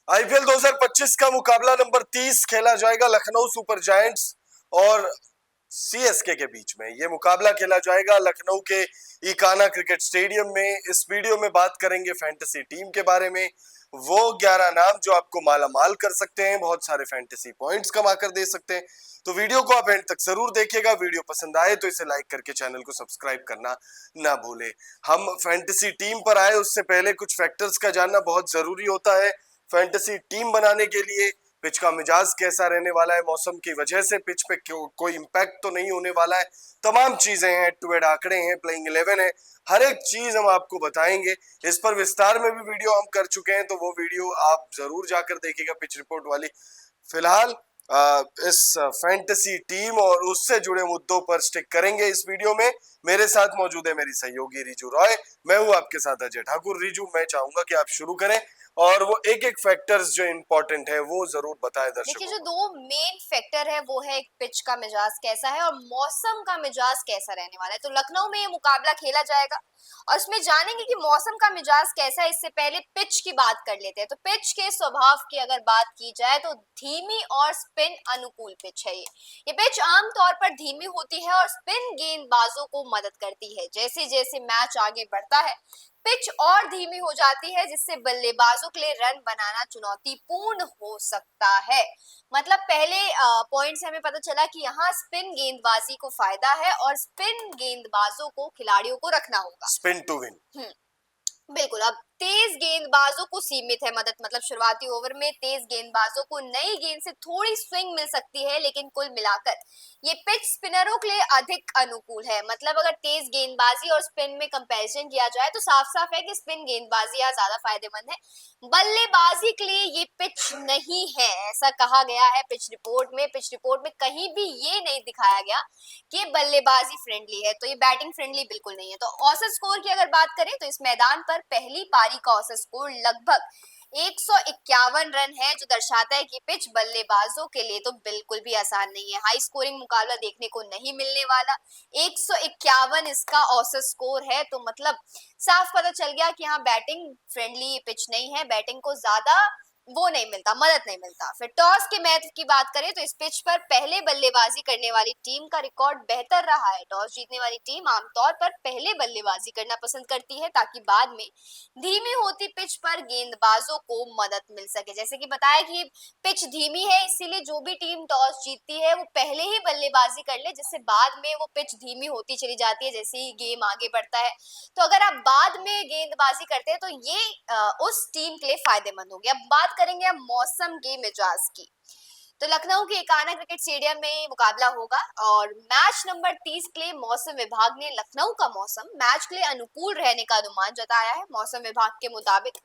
IPL 2025 का मुकाबला number 30 खेला जाएगा लखनऊ सुपर जायंट्स और सीएसके के बीच में। ये मुकाबला खेला जाएगा लखनऊ के इकाना क्रिकेट स्टेडियम में। इस वीडियो में बात करेंगे फैंटेसी टीम के बारे में, वो 11 नाम जो आपको माला माल कर सकते हैं, बहुत सारे फैंटेसी पॉइंट्स कमा कर दे सकते हैं। तो वीडियो को आप एंड तक जरूर देखिएगा। वीडियो पसंद आए तो इसे लाइक करके चैनल को सब्सक्राइब करना ना भूले। हम फैंटेसी टीम पर आए उससे पहले कुछ फैक्टर्स का जानना बहुत जरूरी होता है। फैंटेसी टीम बनाने के लिए पिच का मिजाज कैसा रहने वाला है, मौसम की वजह से पिच पे कोई इम्पैक्ट तो नहीं होने वाला है, तमाम चीजें हैं, हेड टू हेड आंकड़े हैं, प्लेइंग 11 है, हर एक चीज हम आपको बताएंगे। इस पर विस्तार में भी वीडियो हम कर चुके हैं, तो वो वीडियो आप जरूर जाकर देखिएगा, पिच रिपोर्ट वाली। फिलहाल इस फैंटेसी टीम और उससे जुड़े मुद्दों पर स्टिक करेंगे इस वीडियो में। मेरे साथ मौजूद है मेरी सहयोगी रिजू रॉय, मैं हूं आपके साथ अजय ठाकुर। रिजू, मैं चाहूंगा कि आप शुरू करें और वो एक एक फैक्टर्स जो इंपॉर्टेंट है वो जरूर बताएं देखिए, दर्शकों जो को। दो मेन फैक्टर है वो है एक पिच का मिजाज कैसा है और मौसम का मिजाज कैसा रहने वाला है। तो लखनऊ में ये मुकाबला खेला जाएगा और उसमें जानेंगे कि मौसम का मिजाज कैसा है। इससे पहले पिच की बात कर लेते हैं। तो पिच के स्वभाव की अगर बात की जाए तो धीमी और स्पिन अनुकूल पिच है। ये पिच आमतौर पर धीमी होती है और स्पिन गेंदबाजों को मदद करती है। जैसे जैसे मैच आगे बढ़ता है पिच और धीमी हो जाती है, जिससे बल्लेबाजों के लिए रन बनाना चुनौतीपूर्ण हो सकता है। मतलब पहले पॉइंट से हमें पता चला कि यहाँ स्पिन गेंदबाजी को फायदा है और स्पिन गेंदबाजों को खिलाड़ियों को रखना होगा। Spin to win. बिल्कुल। अब तेज गेंदबाजों को सीमित है मदद, मतलब शुरुआती ओवर में तेज गेंदबाजों को नई गेंद से थोड़ी स्विंग मिल सकती है, लेकिन कुल मिलाकर ये पिच स्पिनरों के लिए अधिक अनुकूल है। मतलब अगर तेज गेंदबाजी और स्पिन में कंपैरिजन किया जाए तो साफ साफ है कि स्पिन गेंदबाजी यहाँ ज्यादा फायदेमंद है। बल्लेबाजी के लिए ये पिच नहीं है, ऐसा कहा गया है पिच रिपोर्ट में। पिच रिपोर्ट में कहीं भी ये नहीं दिखाया गया कि बल्लेबाजी फ्रेंडली है, तो ये बैटिंग फ्रेंडली बिल्कुल नहीं है। तो औसत स्कोर की अगर बात करें तो इस मैदान पर पहली पारी का औसत स्कोर लगभग 151 रन है, जो दर्शाता है कि पिच बल्लेबाजों के लिए तो बिल्कुल भी आसान नहीं है। हाई स्कोरिंग मुकाबला देखने को नहीं मिलने वाला। 151 इसका औसत स्कोर है, तो मतलब साफ पता चल गया कि यहाँ बैटिंग फ्रेंडली ये पिच नहीं है। बैटिंग को ज्यादा वो नहीं मिलता, मदद नहीं मिलता। फिर टॉस के महत्व की बात करें तो इस पिच पर पहले बल्लेबाजी करने वाली टीम का रिकॉर्ड बेहतर रहा है। टॉस जीतने वाली टीम आमतौर पर पहले बल्लेबाजी करना पसंद करती है, ताकि बाद में धीमी होती पिच पर गेंदबाजों को मदद मिल सके। जैसे कि बताया कि पिच धीमी है, इसीलिए जो भी टीम टॉस जीतती है वो पहले ही बल्लेबाजी कर ले, जिससे बाद में वो पिच धीमी होती चली जाती है जैसे ही गेम आगे बढ़ता है। तो अगर आप बाद में गेंदबाजी करते हैं तो ये उस टीम के लिए फायदेमंद होगी। अब बात करेंगे हम मौसम के मिजाज की। तो लखनऊ के एकाना क्रिकेट स्टेडियम में मुकाबला होगा और मैच नंबर 30 के लिए मौसम विभाग ने लखनऊ का मौसम मैच के लिए अनुकूल रहने का अनुमान जताया है। मौसम विभाग के मुताबिक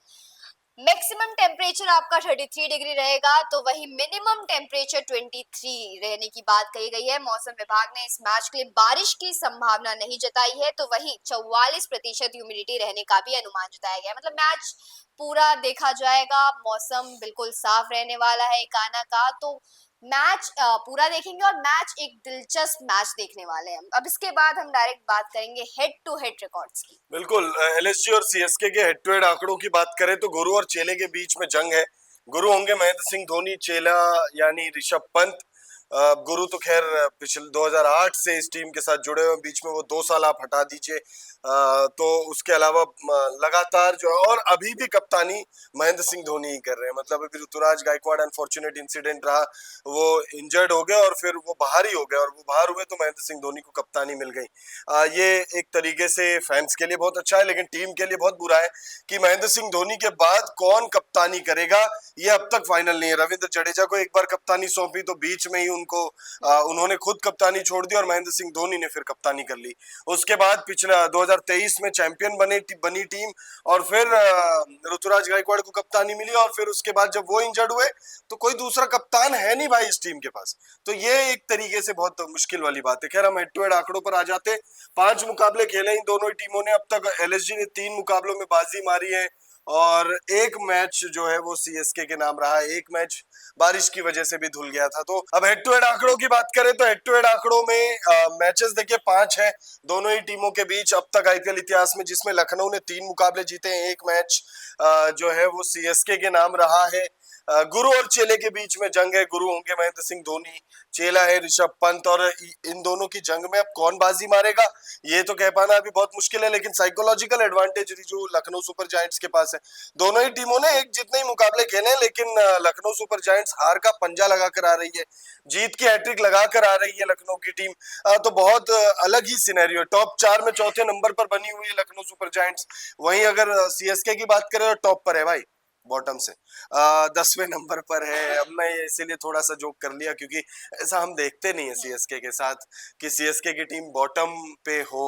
मैक्सिमम टेम्परेचर आपका 33 डिग्री रहेगा, तो वही मिनिमम टेम्परेचर 23 रहने की बात कही गई है। मौसम विभाग ने इस मैच के लिए बारिश की संभावना नहीं जताई है, तो वही 44% ह्यूमिडिटी रहने का भी अनुमान जताया गया है। मतलब मैच पूरा देखा जाएगा, मौसम बिल्कुल साफ रहने वाला है एकाना का। तो मैच पूरा देखेंगे और मैच एक दिलचस्प मैच देखने वाले हैं। अब इसके बाद हम डायरेक्ट बात करेंगे हेड टू हेड रिकॉर्ड्स की। बिल्कुल, एलएसजी और सीएसके के हेड टू हेड आंकड़ों की बात करें तो गुरु और चेले के बीच में जंग है। गुरु होंगे महेंद्र सिंह धोनी, चेला यानी ऋषभ पंत। गुरु तो खैर पिछले 2008 से इस टीम के साथ जुड़े हुए, बीच में वो 2 साल आप हटा दीजिए। तो उसके अलावा लगातार जो है, और अभी भी कप्तानी महेंद्र सिंह धोनी ही कर रहे हैं। मतलब अभी ऋतुराज गायकवाड़ अनफॉर्चुनेट इंसिडेंट रहा, वो इंजर्ड हो गए और फिर वो बाहर ही हो गए, और वो बाहर हुए तो महेंद्र सिंह धोनी को कप्तानी मिल गई। ये एक तरीके से फैंस के लिए बहुत अच्छा है, लेकिन टीम के लिए बहुत बुरा है कि महेंद्र सिंह धोनी के बाद कौन कप्तानी करेगा ये अब तक फाइनल नहीं है। रविंद्र जडेजा को एक बार कप्तानी सौंपी तो बीच में ही उन्होंने खुद कप्तानी छोड़ दी और महेंद्र सिंह धोनी ने फिर कप्तानी कर ली। उसके बाद पिछला 2023 में चैंपियन बनी टीम, और फिर ऋतुराज गायकवाड़ को कप्तानी मिली, और फिर उसके बाद जब वो इंजर्ड हुए तो कोई दूसरा कप्तान है नहीं भाई इस टीम के पास। तो ये एक तरीके से बहुत मुश्किल वाली बात है। खैर, हम हेड टू हेड आंकड़ों पर आ जाते। 5 मुकाबले खेले इन दोनों ही टीमों ने। अब तक एलएसजी ने 3 मुकाबलों में बाजी मारी है, और एक मैच जो है वो सीएसके के नाम रहा है। एक मैच बारिश की वजह से भी धुल गया था। तो अब हेड टू हेड आंकड़ों की बात करें तो हेड टू हेड आंकड़ों में मैचेस देखिए 5 है दोनों ही टीमों के बीच अब तक आईपीएल इतिहास में, जिसमें लखनऊ ने 3 मुकाबले जीते हैं। एक मैच जो है वो सीएसके के नाम रहा है। गुरु और चेले के बीच में जंग है। गुरु होंगे महेंद्र सिंह धोनी, चेला है ऋषभ पंत, और इन दोनों की जंग में अब कौन बाजी मारेगा ये तो कह पाना अभी बहुत मुश्किल है, लेकिन साइकोलॉजिकल एडवांटेज जो लखनऊ सुपर जायंट्स के पास है। दोनों ही टीमों ने एक जितने ही मुकाबले खेले, लेकिन लखनऊ सुपर जायंट्स हार का पंजा लगा कर आ रही है, जीत की हैट्रिक लगा कर आ रही है लखनऊ की टीम। तो बहुत अलग ही सिनेरियो है। टॉप 4 में चौथे नंबर पर बनी हुई है लखनऊ सुपर जायंट्स। वहीं अगर सीएसके की बात करें तो टॉप पर है भाई, बॉटम से 10वें नंबर पर है। अब मैं इसीलिए थोड़ा सा जोक कर लिया, क्योंकि ऐसा हम देखते नहीं है सीएसके के साथ कि सीएसके की टीम बॉटम पे हो।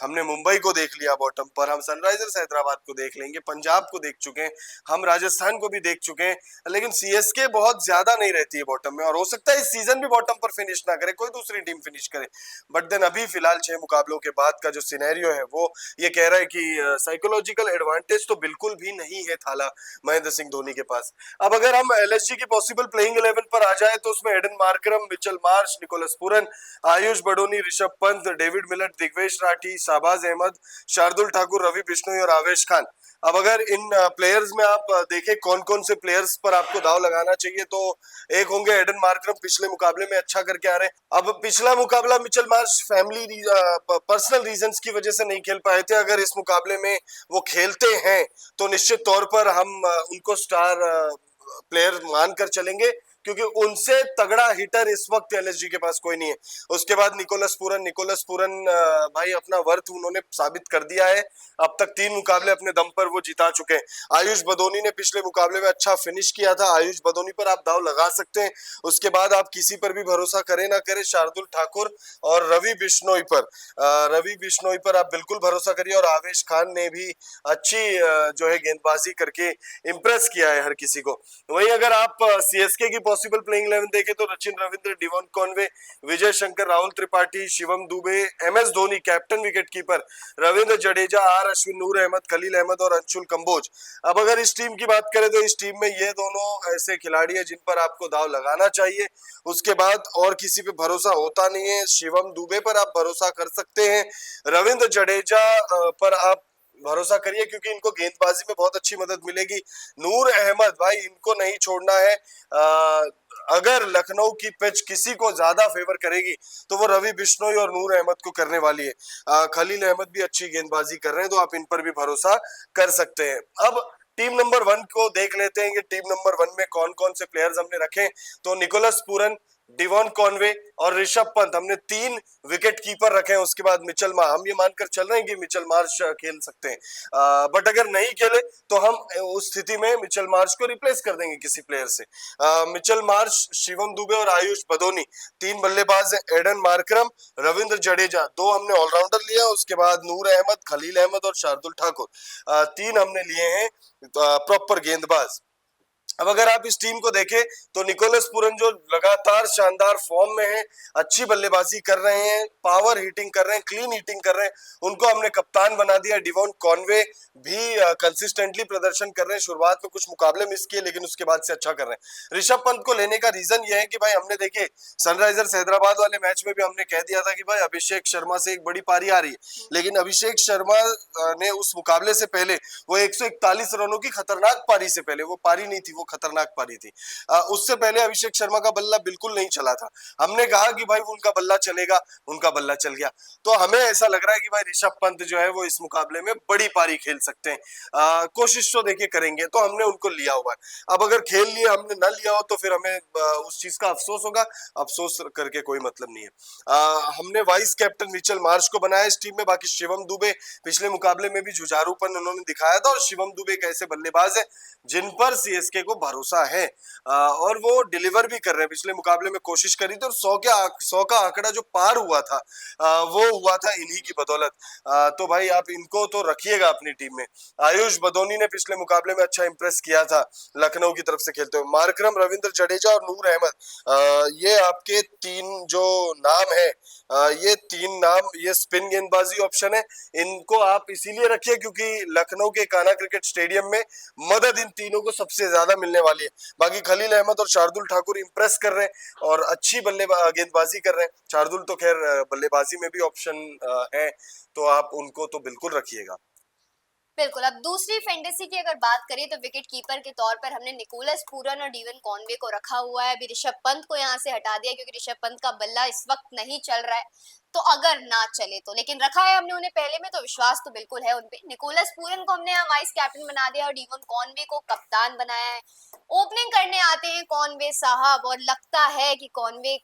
हमने मुंबई को देख लिया बॉटम पर, हम सनराइजर्स हैदराबाद को देख लेंगे, पंजाब को देख चुके हैं, हम राजस्थान को भी देख चुके हैं, लेकिन सीएसके बहुत ज्यादा नहीं रहती है बॉटम में। और हो सकता है इस सीजन भी बॉटम पर फिनिश ना करे, कोई दूसरी टीम फिनिश करे, बट देन अभी फिलहाल 6 मुकाबलों के बाद का जो सिनेरियो है वो ये कह रहा है कि साइकोलॉजिकल एडवांटेज तो बिल्कुल भी नहीं है थाला महेंद्र सिंह धोनी के पास। अब अगर हम एलएसजी की पॉसिबल प्लेइंग 11 पर आ जाए तो उसमें Aiden Markram, Mitchell Marsh, Nicholas Pooran, Ayush Badoni, Rishabh Pant, David Miller, Digvesh Rathi, Shahbaz Ahmed, Shardul Thakur, Ravi Bishnoi और आवेश खान। अब अगर इन प्लेयर्स में आप देखें कौन कौन से प्लेयर्स पर आपको दाव लगाना चाहिए, तो एक होंगे एडन मार्करम, पिछले मुकाबले में अच्छा करके आ रहे हैं। अब पिछला मुकाबला Mitchell Marsh family personal reasons की वजह से नहीं खेल पाए थे, अगर इस मुकाबले में वो खेलते हैं तो निश्चित तौर पर हम उनको स्टार प्लेयर मानकर चलेंगे, क्योंकि उनसे तगड़ा हिटर इस वक्त एलएसजी के पास कोई नहीं है। उसके बाद निकोलस पूरन भाई अपना वर्थ उन्होंने साबित कर दिया है, अब तक 3 मुकाबले अपने दम पर वो जिता चुके हैं। आयुष बदोनी ने पिछले मुकाबले में अच्छा फिनिश किया था, आयुष बदोनी पर आप दाव लगा सकते हैं। उसके बाद आप किसी पर भी भरोसा करें ना करें, शार्दुल ठाकुर और रवि बिश्नोई पर आप बिल्कुल भरोसा करिए। और आवेश खान ने भी अच्छी जो है गेंदबाजी करके इम्प्रेस किया है हर किसी को। वहीं अगर आप सीएसके की पॉसिबल प्लेइंग 11 देखें तो Rachin Ravindra, Devon Conway, Vijay Shankar, Rahul Tripathi, Shivam Dube, MS Dhoni captain wicketkeeper, Ravindra Jadeja, R Ashwin, Noor Ahmad, Khaleel Ahmed और अंशुल कंबोज। अब अगर इस टीम की बात करें तो इस टीम में ये दोनों ऐसे खिलाड़ी हैं जिन पर आपको दाव लगाना चाहिए। उसके बाद और किसी पे भरोसा होता नहीं है। शिवम दुबे पर आप भरोसा कर सकते हैं, रविंद्र जडेजा पर आप भरोसा करिए क्योंकि इनको गेंदबाजी में बहुत अच्छी मदद मिलेगी। नूर अहमद भाई इनको नहीं छोड़ना है। अगर लखनऊ की पिच किसी को ज्यादा फेवर करेगी तो वो रवि बिश्नोई और नूर अहमद को करने वाली है। खलील अहमद भी अच्छी गेंदबाजी कर रहे हैं, तो आप इन पर भी भरोसा कर सकते हैं। अब टीम नंबर 1 को देख लेते हैं कि टीम नंबर 1 में कौन कौन से प्लेयर्स हमने रखे। तो निकोलस पूरन, डिवॉन कॉनवे और ऋषभ पंत, हमने 3 विकेट कीपर रखे हैं। उसके बाद मिचेल मार्श, हम ये मानकर चल रहे हैं कि मिचेल मार्श खेल सकते हैं, बट अगर नहीं खेले तो हम उस स्थिति में मिचेल मार्श को रिप्लेस कर देंगे किसी प्लेयर से। मिचेल मार्श, शिवम दुबे और आयुष बदोनी 3 बल्लेबाज हैं। एडन मार्करम, रविंद्र जडेजा 2 हमने ऑलराउंडर लिया। उसके बाद नूर अहमद, खलील अहमद और शार्दुल ठाकुर 3 हमने लिए हैं प्रॉपर गेंदबाज। अब अगर आप इस टीम को देखें तो निकोलस पूरन जो लगातार शानदार फॉर्म में है, अच्छी बल्लेबाजी कर रहे हैं, पावर हिटिंग कर रहे हैं, क्लीन हिटिंग कर रहे हैं, उनको हमने कप्तान बना दिया। डिवॉन कॉनवे भी कंसिस्टेंटली प्रदर्शन कर रहे हैं, शुरुआत में कुछ मुकाबले मिस किए लेकिन उसके बाद से अच्छा कर रहे हैं। ऋषभ पंत को लेने का रीजन ये है कि भाई हमने देखे सनराइजर्स हैदराबाद वाले मैच में भी हमने कह दिया था कि भाई अभिषेक शर्मा से एक बड़ी पारी आ रही है, लेकिन अभिषेक शर्मा ने उस मुकाबले से पहले वो 141 रनों की खतरनाक पारी से पहले, वो पारी नहीं थी, वो खतरनाक पारी थी, उससे पहले अभिषेक शर्मा का बल्ला बिल्कुल नहीं चला था। हमने कहा कि भाई उनका बल्ला चलेगा, उनका बल्ला चल गया। तो हमें ऐसा लग रहा है कि भाई ऋषभ पंत जो है वो इस मुकाबले में बड़ी पारी खेल सकते हैं। कोशिश तो देखिए करेंगे, तो हमने उनको लिया हुआ है। अब अगर खेल लिए हमने न लिया हो तो फिर हमें उस चीज का अफसोस होगा, अफसोस करके कोई मतलब नहीं है। हमने वाइस कैप्टन मिचेल मार्श को बनाया इस टीम में। बाकी शिवम दुबे पिछले मुकाबले में भी जुझारूपन उन्होंने दिखाया था, और शिवम दुबे एक ऐसे बल्लेबाज है जिन पर सीएसके को भरोसा है, और वो डिलीवर भी कर रहे हैं। पिछले मुकाबले में कोशिश करी थी और 100 का आंकड़ा जो पार हुआ था वो हुआ था इन्हीं की बदौलत। तो भाई आप इनको तो रखिएगा अपनी टीम में। आयुष बदोनी ने पिछले मुकाबले में अच्छा इंप्रेस किया था लखनऊ की तरफ से खेलते हुए। मार्करम, रविंद्र जडेजा और नूर अहमद, ये आपके 3 जो नाम है, ये 3 नाम ये स्पिन गेंदबाजी ऑप्शन है। इनको आप इसीलिए रखिए क्योंकि लखनऊ के कान्हा क्रिकेट स्टेडियम में मदद इन तीनों को सबसे ज्यादा मिलने वाली है। बाकी खलील अहमद और शार्दुल ठाकुर इंप्रेस कर रहे हैं और अच्छी गेंदबाजी कर रहे हैं। शार्दुल तो खैर बल्लेबाजी में भी ऑप्शन है, तो आप उनको तो बिल्कुल रखिएगा। बिल्कुल, अब दूसरी फैंटेसी की अगर बात करें तो विकेट कीपर के तौर पर हमने निकोलस पूरन और डीवन कॉनवे को रखा हुआ है। अभी ऋषभ पंत को यहाँ से हटा दिया क्योंकि ऋषभ पंत का बल्ला इस वक्त नहीं चल रहा है, तो अगर ना चले तो, लेकिन रखा है हमने उन्हें पहले में, तो विश्वास तो बिल्कुल है उनपे। निकोलस पूरन को हमने यहाँ वाइस कैप्टन बना दिया और डीवन कॉनवे को कप्तान बनाया है। ओपनिंग करने आते हैं कॉनवे साहब, और लगता है कि कॉनवे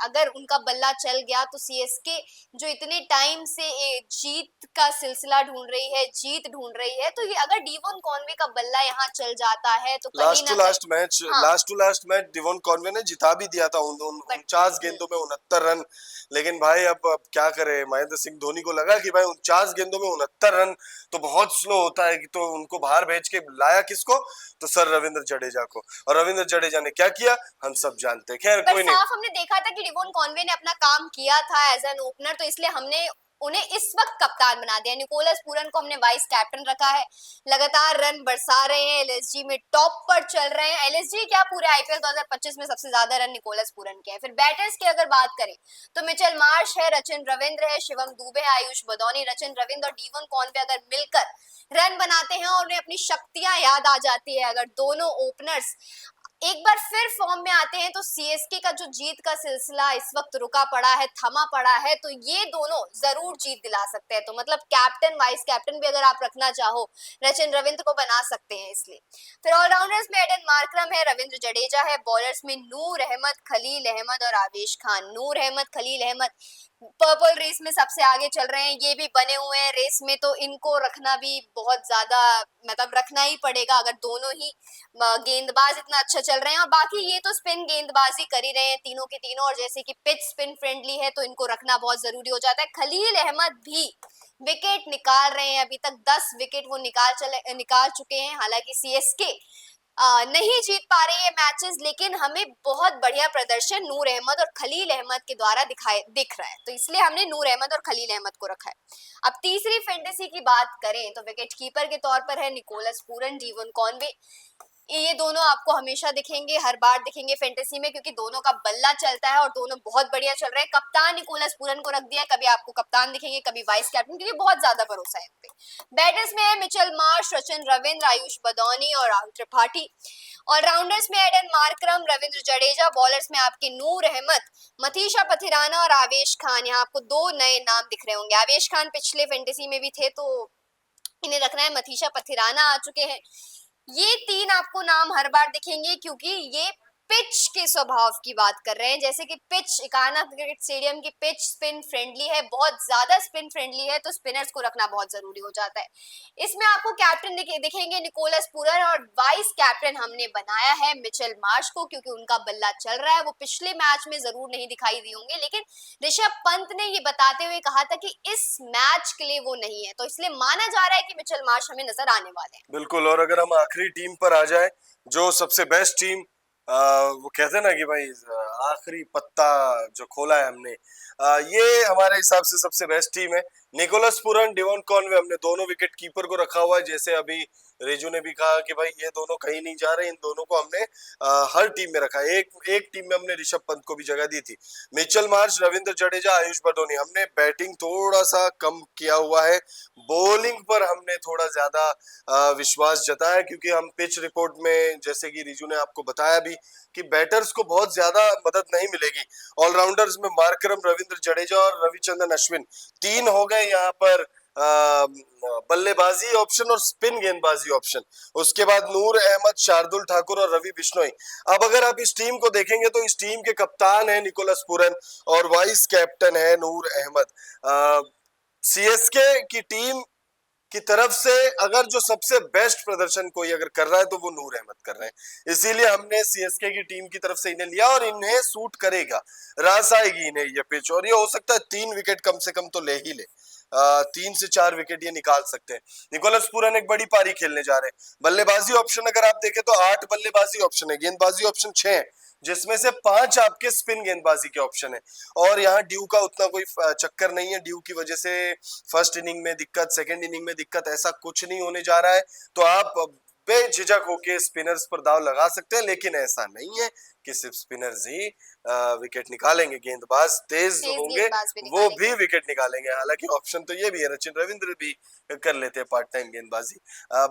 अगर उनका बल्ला चल गया तो सीएसके जो इतने टाइम से जीत का सिलसिला ढूंढ रही है, जीत ढूंढ रही है, तो ये अगर डीवन कॉनवे का बल्ला यहाँ चल जाता है तो कहीं लास्ट ना टू कहीं, लास्ट मैच हाँ, last to last match Devon Conway ने जिता भी दिया था उन बट 49 गेंदों में 69 रन। लेकिन भाई अब क्या करे, महेंद्र सिंह धोनी को लगा कि भाई 49 गेंदों में 69 रन तो बहुत स्लो होता है, कि तो उनको बाहर भेज के लाया किसको, तो सर रविंद्र जडेजा को। और रविंद्र जडेजा ने क्या किया हम सब जानते हैं। खैर पर कोई नहीं। साफ हमने देखा था कि डिवोन कॉनवे ने अपना काम किया था एज एन ओपनर, तो इसलिए हमने उन्हें इस वक्त कप्तान बना दिया। निकोलस पूरन को हमने वाइस कैप्टन रखा है। लगातार रन बरसा रहे हैं, एलएसजी में टॉप पर चल रहे हैं। एलएसजी क्या, पूरे आईपीएल 2025 में सबसे ज्यादा रन निकोलस पूरन के हैं। फिर बैटर्स की अगर बात करें तो मिचेल मार्श है, रचिन रविंद्र है, शिवम दुबे है, आयुष बदौनी। रचिन रविंद्र और डीवन कॉनवे अगर मिलकर रन बनाते हैं और उन्हें अपनी शक्तियां याद आ जाती है, अगर दोनों ओपनर्स एक बार फिर फॉर्म में आते हैं, तो सीएसके का जो जीत का सिलसिला इस वक्त रुका पड़ा है, थमा पड़ा है, तो ये दोनों जरूर जीत दिला सकते हैं। तो मतलब कैप्टन वाइस कैप्टन भी अगर आप रखना चाहो, रचिन रविंद्र को बना सकते हैं इसलिए। फिर ऑलराउंडर्स में एडन मार्करम है, रविंद्र जडेजा है। बॉलर्स में नूर अहमद, खलील अहमद और आवेश खान। नूर अहमद, खलील अहमद पर्पल रेस में सबसे आगे चल रहे हैं, ये भी बने हुए हैं रेस में, तो इनको रखना भी बहुत ज्यादा, मतलब रखना ही पड़ेगा अगर दोनों ही गेंदबाज इतना अच्छा चल रहे हैं। और बाकी ये तो स्पिन गेंदबाजी कर ही रहे हैं तीनों के तीनों, और जैसे कि पिच स्पिन फ्रेंडली है तो इनको रखना बहुत जरूरी हो जाता है। खलील अहमद भी विकेट निकाल रहे हैं, अभी तक 10 विकेट वो निकाल चुके हैं। हालांकि सीएसके नहीं जीत पा रही है मैचेस, लेकिन हमें बहुत बढ़िया प्रदर्शन नूर अहमद और खलील अहमद के द्वारा दिख रहा है, तो इसलिए हमने नूर अहमद और खलील अहमद को रखा है। अब तीसरी फैंटेसी की बात करें तो विकेट कीपर के तौर पर है निकोलस पूरन, डीवन कॉनवे। ये दोनों आपको हमेशा दिखेंगे, हर बार दिखेंगे फैंटेसी में, क्योंकि दोनों का बल्ला चलता है और दोनों बहुत बढ़िया चल रहे हैं। कप्तान निकोलस पूरन को रख दिया, कभी आपको कप्तान दिखेंगे, कभी वाइस कैप्टन, क्योंकि बहुत ज्यादा भरोसा है इन पे। बैटर्स में है मिचेल मार्श, रचिन रविंद्र, आयुष बदौनी और राहुल त्रिपाठी। ऑलराउंडर्स में Aiden Markram, Ravindra Jadeja. Bowlers में आपके नूर अहमद, मथीशा पथिराना और आवेश खान। यहाँ आपको दो नए नाम दिख रहे होंगे। आवेश खान पिछले फैंटेसी में भी थे, तो इन्हें रखना है। मथीशा पथिराना आ चुके हैं। ये तीन आपको नाम हर बार दिखेंगे, क्योंकि ये पिच के स्वभाव की बात कर रहे हैं। जैसे कि पिच, इकाना क्रिकेट स्टेडियम की पिच स्पिन फ्रेंडली है, बहुत ज्यादा स्पिन फ्रेंडली है, तो स्पिनर्स को रखना बहुत जरूरी हो जाता है। इसमें आपको कैप्टन दिखेंगे निकोलस पूरन, और वाइस कैप्टन हमने बनाया है मिचेल मार्श को, क्योंकि उनका बल्ला चल रहा है। वो पिछले मैच में जरूर नहीं दिखाई दिए होंगे, लेकिन ऋषभ पंत ने ये बताते हुए कहा था कि इस मैच के लिए वो नहीं है, तो इसलिए माना जा रहा है कि मिचेल मार्श हमें नजर आने वाले हैं। बिल्कुल। और अगर हम आखिरी टीम पर आ जाए, जो सबसे बेस्ट टीम, वो कहते हैं ना कि भाई आखिरी पत्ता जो खोला है हमने, ये हमारे हिसाब से सबसे बेस्ट टीम है। निकोलस पूरन, डिवॉन कॉनवे, हमने दोनों विकेट कीपर को रखा हुआ है। जैसे अभी रेजू ने भी कहा कि भाई ये दोनों कहीं नहीं जा रहे, इन दोनों को हमने हर टीम में रखा है। एक टीम में हमने ऋषभ पंत को भी जगह दी थी। Mitchell Marsh, Ravindra Jadeja, Ayush Badoni. हमने बैटिंग थोड़ा सा कम किया हुआ है, बॉलिंग पर हमने थोड़ा ज्यादा विश्वास जताया, क्योंकि हम पिच रिपोर्ट में, जैसे कि रिजू ने आपको बताया भी, कि बैटर्स को बहुत ज्यादा मदद नहीं मिलेगी। ऑलराउंडर्स में मार्करम, रविंद्र जडेजा और रविचंद्रन अश्विन, तीन हो गए यहाँ पर बल्लेबाजी ऑप्शन और स्पिन गेंदबाजी ऑप्शन। उसके बाद नूर अहमद, शार्दुल ठाकुर और रवि बिश्नोई। अब अगर आप इस टीम को देखेंगे तो इस टीम के कप्तान है निकोलस पूरन और वाइस कैप्टन है नूर अहमद। सीएसके की टीम की तरफ से अगर जो सबसे बेस्ट प्रदर्शन कोई अगर कर रहा है तो वो नूर अहमद कर रहे हैं, इसीलिए हमने सीएसके की टीम की तरफ से इन्हें लिया, और इन्हें सूट करेगा, रास आएगी इन्हें ये पिच, और ये हो सकता है 3 विकेट कम से कम तो ले ही ले। 3 से 4 विकेट ये निकाल सकते हैं। निकोलस पूरन एक बड़ी पारी खेलने जा रहे हैं। बल्लेबाजी ऑप्शन अगर आप देखें तो 8 बल्लेबाजी ऑप्शन है, गेंदबाजी ऑप्शन 6 है, जिसमें से 5 आपके स्पिन गेंदबाजी के ऑप्शन है। और यहाँ ड्यू का उतना कोई चक्कर नहीं है। ड्यू की वजह से फर्स्ट इनिंग में दिक्कत, सेकंड इनिंग में दिक्कत, ऐसा कुछ नहीं होने जा रहा है। तो आप बेझिझक होके स्पिनर्स पर दाव लगा सकते हैं, लेकिन ऐसा नहीं है कि सिर्फ स्पिनर्स ही विकेट निकालेंगे। गेंदबाज तेज होंगे, गेंदबाज भी वो भी निकालेंगे। विकेट निकालेंगे। हालांकि ऑप्शन तो ये भी है, रचिन रविंद्र भी कर लेते हैं पार्ट टाइम गेंदबाजी,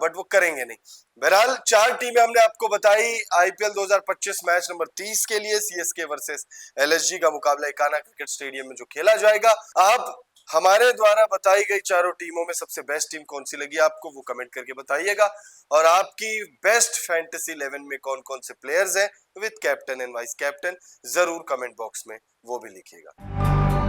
बट वो करेंगे नहीं। बहरहाल 4 टीमें हमने आपको बताई आईपीएल 2025 मैच नंबर 30 के लिए। सीएसके वर्सेस एलएसजी का मुकाबला इकाना क्रिकेट स्टेडियम में जो खेला जाएगा। आप हमारे द्वारा बताई गई चारों टीमों में सबसे बेस्ट टीम कौन सी लगी आपको, वो कमेंट करके बताइएगा। और आपकी बेस्ट फैंटेसी 11 में कौन कौन से प्लेयर्स हैं with captain and vice captain, जरूर कमेंट बॉक्स में वो भी लिखिएगा।